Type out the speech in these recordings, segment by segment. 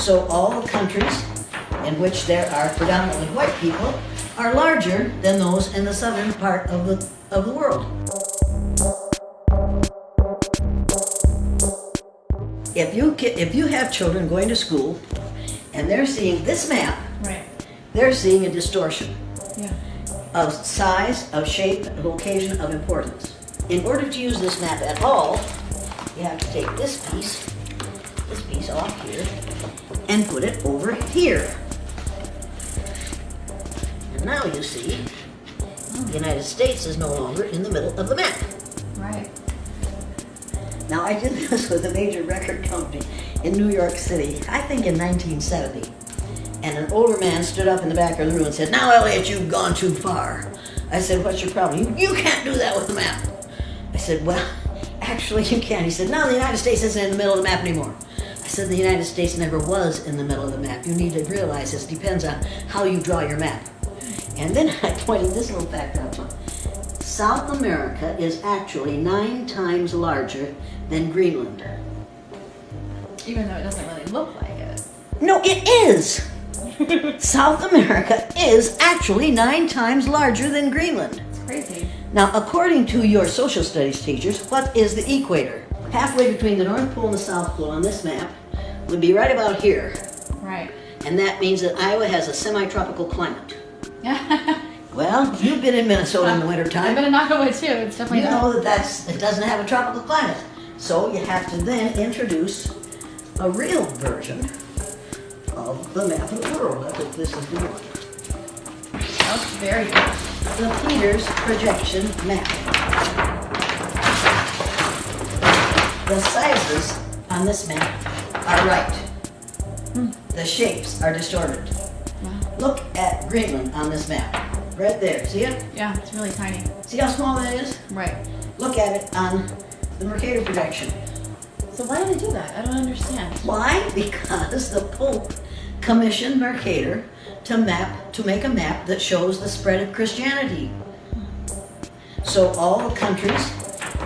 So all the countries in which there are predominantly white people are larger than those in the southern part of the world. If you have children going to school and they're seeing this map, Right. they're seeing a distortion Yeah. of size, of shape, of location, of importance. In order to use this map at all, you have to take this piece off here, and put it over here. And now you see, the United States is no longer in the middle of the map. Right. Now, I did this with a major record company in New York City, I think in 1970. And an older man stood up in the back of the room and said, "Now, Elliot, you've gone too far." I said, "What's your problem?" You can't do that with the map." I said, "Well, actually you can." He said, "No, the United States isn't in the middle of the map anymore." I said, "The United States never was in the middle of the map. You need to realize this depends on how you draw your map." And then I pointed this little fact out to him. South America is actually 9 times larger than Greenland. Even though it doesn't really look like it. No, it is! South America is actually 9 times larger than Greenland. It's crazy. Now, according to your social studies teachers, what is the equator? Halfway between the North Pole and the South Pole on this map would be right about here. Right. And that means that Iowa has a semi-tropical climate. Well, you've been in Minnesota in the I've wintertime. been in Iowa too. It's definitely You know that it doesn't have a tropical climate. So you have to then introduce a real version of the map of the world. I think this is the one. That's very good. The Peters projection map. The sizes on this map are right. The shapes are distorted. Wow. Look at Greenland on this map. Right there. See it? Yeah, it's really tiny. See how small that is? Right. Look at it on the Mercator projection. So why do they do that? I don't understand. Why? Because the Pope commissioned Mercator to make a map that shows the spread of Christianity. So all the countries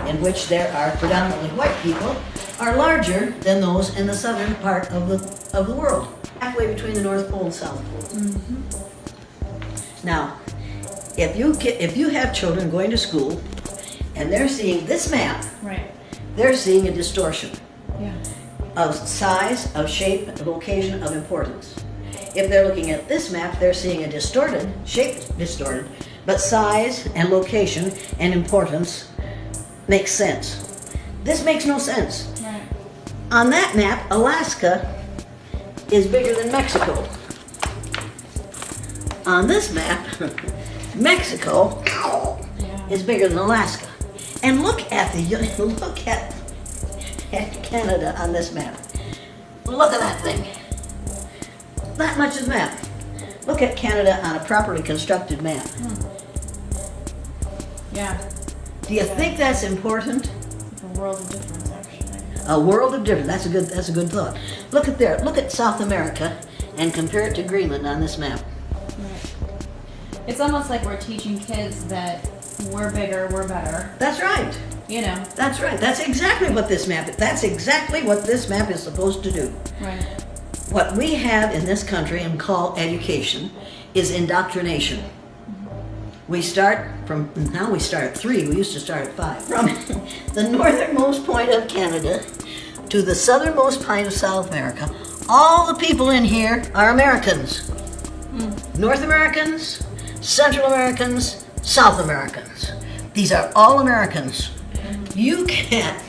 in which there are predominantly white people are larger than those in the southern part of the world, halfway between the North Pole and South Pole. Mm-hmm. Now, if you have children going to school and they're seeing this map, Right. they're seeing a distortion Yeah. of size, of shape, of location, of importance. If they're looking at this map, they're seeing a shape distorted, but size and location and importance makes sense. This makes no sense. Right. On that map, Alaska is bigger than Mexico. On this map, Mexico Yeah. is bigger than Alaska. And look at Canada on this map. Look at that thing. That much is map. Look at Canada on a properly constructed map. Yeah. Do you think that's important? It's a world of difference, actually. A world of difference. That's a good thought. Look at there. Look at South America and compare it to Greenland on this map. Right. It's almost like we're teaching kids that we're bigger, we're better. That's right. You know. That's right. That's exactly what this map is. That's exactly what this map is supposed to do. Right. What we have in this country and call education is indoctrination. We start at 3, we used to start at 5. From the northernmost point of Canada to the southernmost point of South America, all the people in here are Americans. North Americans, Central Americans, South Americans. These are all Americans. You can't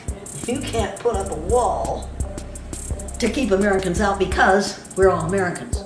put up a wall to keep Americans out because we're all Americans.